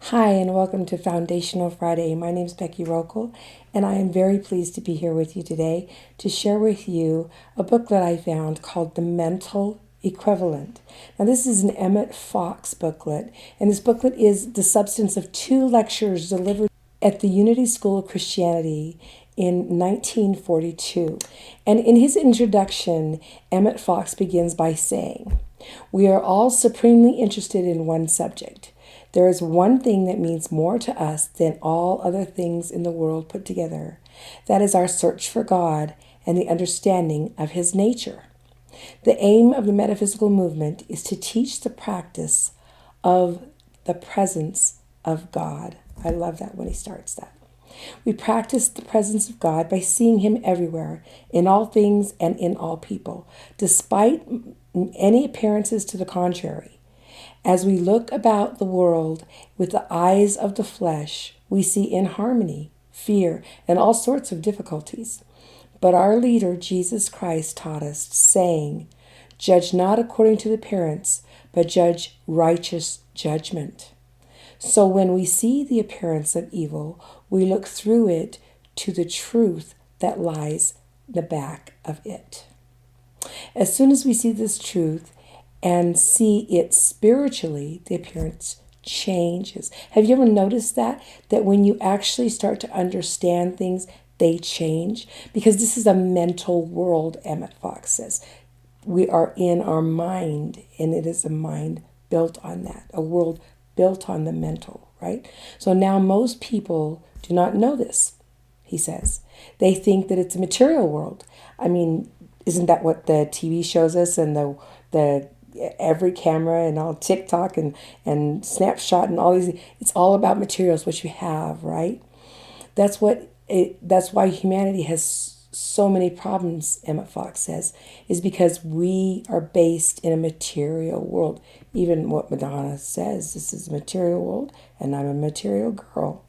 Hi, and welcome to Foundational Friday. My name is Becky Rokel, and I am very pleased to be here with you today to share with you a booklet I found called The Mental Equivalent. Now, this is an Emme Fox booklet, and this booklet is the substance of two lectures delivered at the Unity School of Christianity in 1942. And in his introduction, Emme Fox begins by saying, "We are all supremely interested in one subject. There is one thing that means more to us than all other things in the world put together. That is our search for God and the understanding of His nature. The aim of the metaphysical movement is to teach the practice of the presence of God." I love that when he starts that. "We practice the presence of God by seeing Him everywhere, in all things and in all people, despite any appearances to the contrary. As we look about the world with the eyes of the flesh, we see inharmony, fear, and all sorts of difficulties. But our leader, Jesus Christ, taught us, saying, 'Judge not according to the appearance, but judge righteous judgment.' So when we see the appearance of evil, we look through it to the truth that lies in the back of it. As soon as we see this truth and see it spiritually, the appearance changes." Have you ever noticed that? That when you actually start to understand things, they change? Because this is a mental world, Emme Fox says. We are in our mind, and it is a mind built on that, a world built on the mental, right? So now most people do not know this, he says. They think that it's a material world. I mean, isn't that what the TV shows us, and the every camera and all TikTok and Snapshot and all these? It's all about materials, what you have, right? That's why humanity has so many problems, Emme Fox says, is because we are based in a material world. Even what Madonna says, this is a material world, and I'm a material girl.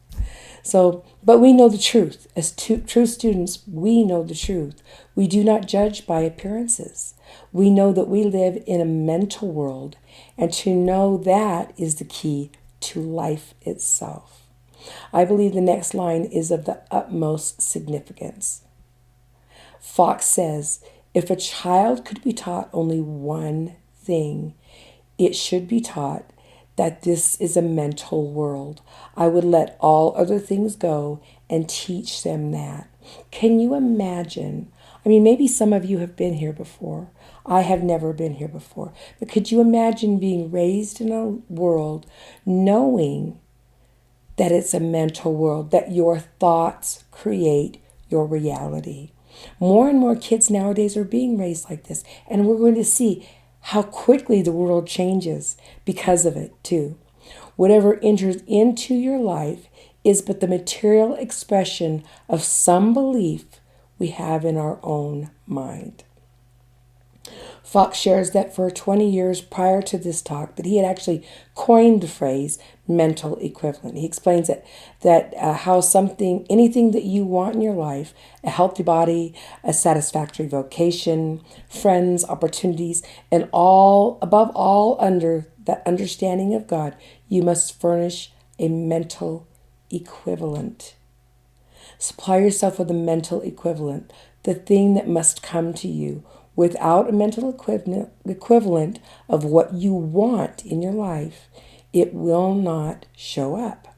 So, but we know the truth. As true students, we know the truth. We do not judge by appearances. We know that we live in a mental world, and to know that is the key to life itself. I believe the next line is of the utmost significance. Fox says, "If a child could be taught only one thing, it should be taught that this is a mental world. I would let all other things go and teach them that." Can you imagine? I mean, maybe some of you have been here before. I have never been here before. But could you imagine being raised in a world knowing that it's a mental world, that your thoughts create your reality? More and more kids nowadays are being raised like this, and we're going to see how quickly the world changes because of it, too. Whatever enters into your life is but the material expression of some belief we have in our own mind. Fox shares that for 20 years prior to this talk, that he had actually coined the phrase mental equivalent. He explains that how anything that you want in your life, a healthy body, a satisfactory vocation, friends, opportunities, and above all, under the understanding of God, you must furnish a mental equivalent. Supply yourself with a mental equivalent, the thing that must come to you. Without a mental equivalent of what you want in your life, it will not show up.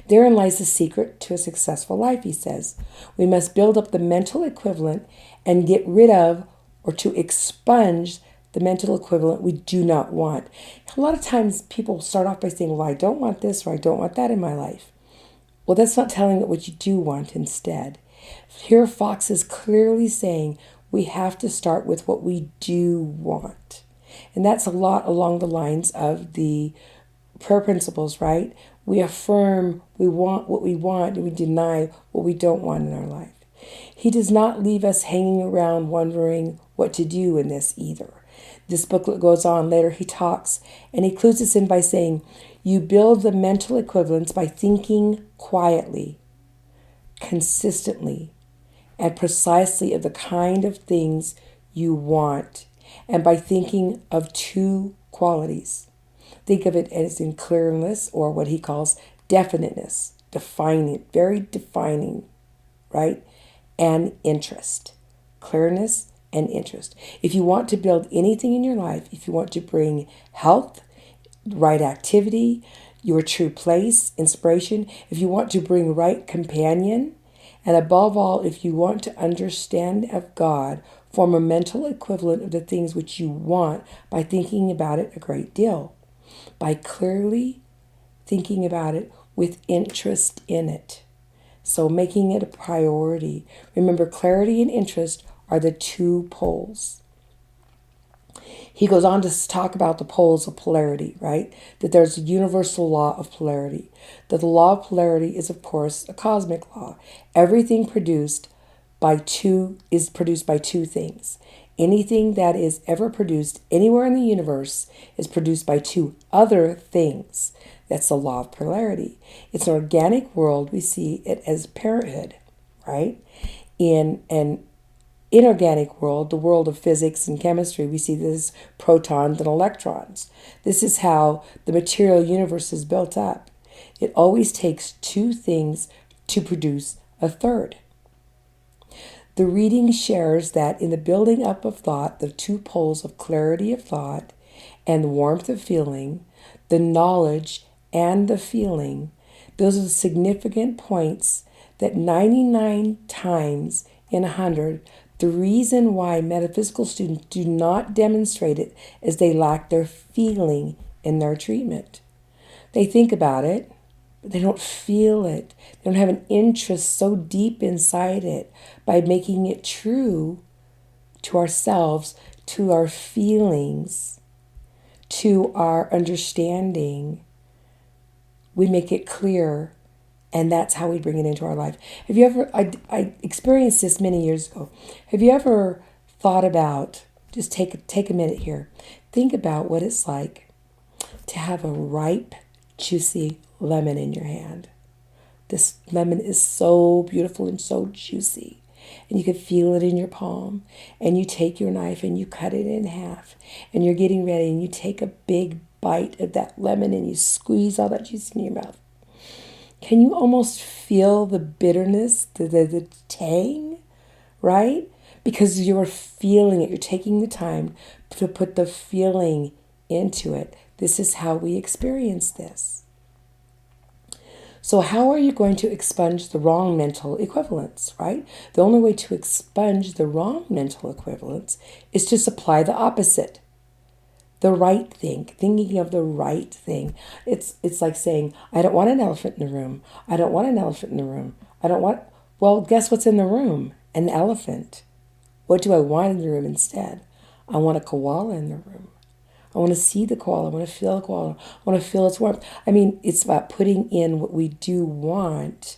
Therein lies the secret to a successful life, he says. We must build up the mental equivalent and get rid of, or to expunge, the mental equivalent we do not want. A lot of times people start off by saying, "Well, I don't want this," or "I don't want that in my life." Well, that's not telling it what you do want instead. Here Fox is clearly saying we have to start with what we do want. And that's a lot along the lines of the prayer principles, right? We affirm we want what we want, and we deny what we don't want in our life. He does not leave us hanging around wondering what to do in this either. This booklet goes on. Later he talks, and he clues us in by saying, "You build the mental equivalents by thinking quietly, consistently, and precisely of the kind of things you want, and by thinking of two qualities. Think of it as in clearness, or what he calls definiteness, defining, very defining, right? And interest, clearness and interest. If you want to build anything in your life, if you want to bring health, right activity, your true place, inspiration, if you want to bring right companion, and above all, if you want to understand of God, form a mental equivalent of the things which you want by thinking about it a great deal, by clearly thinking about it with interest in it. So making it a priority. Remember, clarity and interest are the two poles. He goes on to talk about the poles of polarity, right? That there's a universal law of polarity. That the law of polarity is, of course, a cosmic law. Everything is produced by two things. Anything that is ever produced anywhere in the universe is produced by two other things. That's the law of polarity. It's an organic world. We see it as parenthood, right? In an inorganic world, the world of physics and chemistry, we see this as protons and electrons. This is how the material universe is built up. It always takes two things to produce a third. The reading shares that in the building up of thought, the two poles of clarity of thought and warmth of feeling, the knowledge and the feeling, those are the significant points that 99 times in 100, the reason why metaphysical students do not demonstrate it is they lack their feeling in their treatment. They think about it, but they don't feel it. They don't have an interest so deep inside it by making it true to ourselves, to our feelings, to our understanding. We make it clear, and that's how we bring it into our life. Have you ever, I experienced this many years ago. Have you ever thought about, just take a minute here, think about what it's like to have a ripe, juicy lemon in your hand. This lemon is so beautiful and so juicy. And you can feel it in your palm. And you take your knife and you cut it in half. And you're getting ready and you take a big bite of that lemon and you squeeze all that juice in your mouth. Can you almost feel the bitterness, the tang, right? Because you're feeling it. You're taking the time to put the feeling into it. This is how we experience this. So how are you going to expunge the wrong mental equivalents, right? The only way to expunge the wrong mental equivalents is to supply the opposite. The right thing, thinking of the right thing. It's like saying, I don't want an elephant in the room. I don't want an elephant in the room. Well, guess what's in the room? An elephant. What do I want in the room instead? I want a koala in the room. I want to see the koala. I want to feel the koala. I want to feel its warmth. I mean, it's about putting in what we do want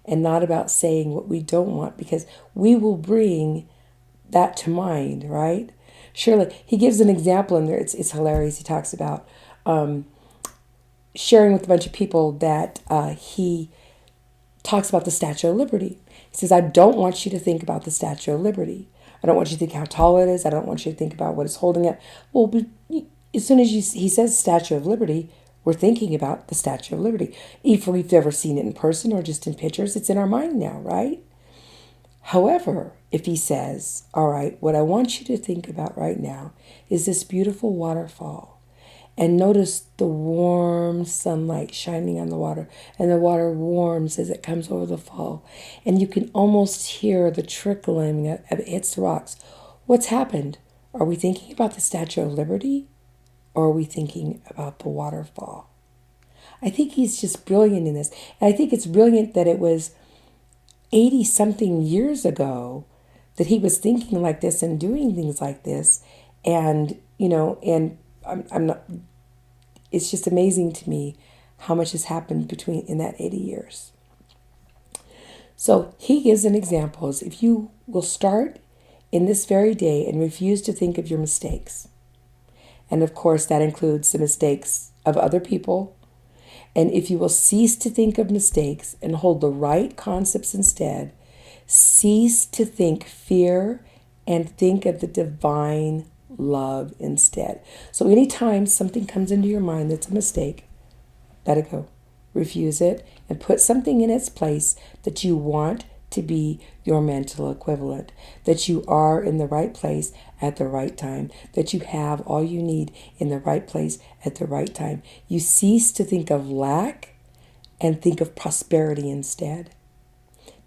and not about saying what we don't want, because we will bring that to mind, right? Surely, he gives an example in there. It's hilarious. He talks about sharing with a bunch of people that he talks about the Statue of Liberty. He says, I don't want you to think about the Statue of Liberty. I don't want you to think how tall it is. I don't want you to think about what it's holding up. Well, but as soon as he says Statue of Liberty, we're thinking about the Statue of Liberty. If we've ever seen it in person or just in pictures, it's in our mind now, right? However, if he says, all right, what I want you to think about right now is this beautiful waterfall. And notice the warm sunlight shining on the water. And the water warms as it comes over the fall. And you can almost hear the trickling as it hits the rocks. What's happened? Are we thinking about the Statue of Liberty? Or are we thinking about the waterfall? I think he's just brilliant in this. And I think it's brilliant that it was 80-something years ago that he was thinking like this and doing things like this. And, I'm not, it's just amazing to me how much has happened in that 80 years. So he gives an example. If you will start in this very day and refuse to think of your mistakes, and of course that includes the mistakes of other people, and if you will cease to think of mistakes and hold the right concepts instead, cease to think fear and think of the divine love instead. So anytime something comes into your mind that's a mistake, let it go. Refuse it and put something in its place that you want to be your mental equivalent, that you are in the right place at the right time, that you have all you need in the right place at the right time. You cease to think of lack and think of prosperity instead.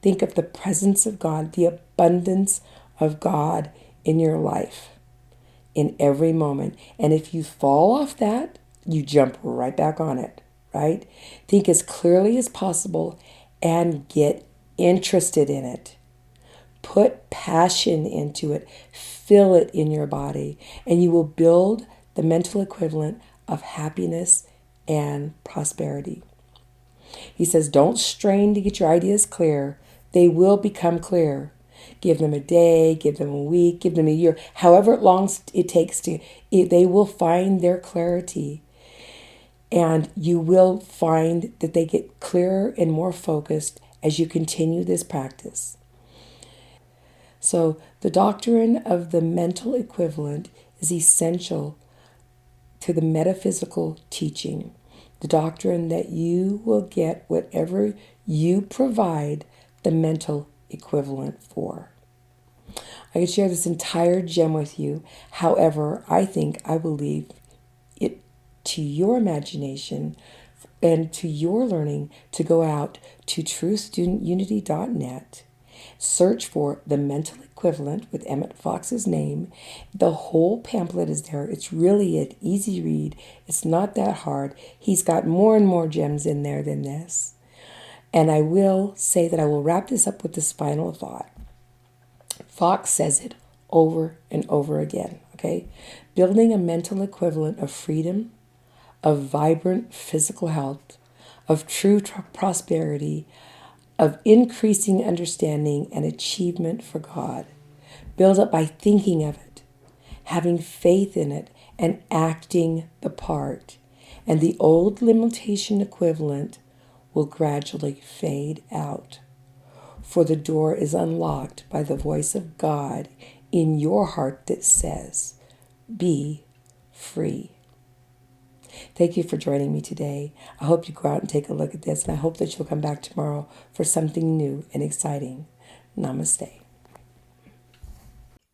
Think of the presence of God, the abundance of God in your life in every moment. And if you fall off that, you jump right back on it, right? Think as clearly as possible and get interested in it. Put passion into it. Feel it in your body, and you will build the mental equivalent of happiness and prosperity. He says, don't strain to get your ideas clear. They will become clear. Give them a day, give them a week, give them a year, however long it takes they will find their clarity. And you will find that they get clearer and more focused as you continue this practice. So the doctrine of the mental equivalent is essential to the metaphysical teaching. The doctrine that you will get whatever you provide the mental equivalent for. I could share this entire gem with you. However, I will leave it to your imagination and to your learning to go out to truthstudentunity.net. Search for the mental equivalent with Emme Fox's name. The whole pamphlet is there. It's really an easy read. It's not that hard. He's got more and more gems in there than this. And I will say that I will wrap this up with this final thought. Fox says it over and over again, okay? Building a mental equivalent of freedom, of vibrant physical health, of true prosperity, of increasing understanding and achievement for God. Build up by thinking of it, having faith in it, and acting the part. And the old limitation equivalent will gradually fade out. For the door is unlocked by the voice of God in your heart that says, be free. Thank you for joining me today. I hope you go out and take a look at this, and I hope that you'll come back tomorrow for something new and exciting. Namaste.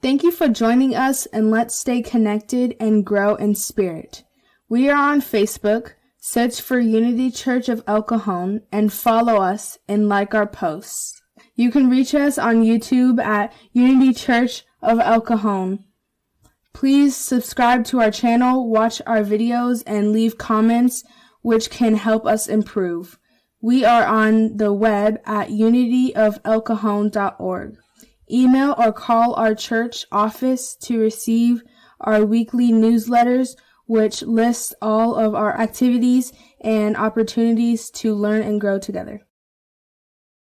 Thank you for joining us, and let's stay connected and grow in spirit. We are on Facebook. Search for Unity Church of El Cajon and follow us and like our posts. You can reach us on YouTube at Unity Church of El Cajon. Please subscribe to our channel, watch our videos, and leave comments which can help us improve. We are on the web at unityofelcajon.org. Email or call our church office to receive our weekly newsletters, which lists all of our activities and opportunities to learn and grow together.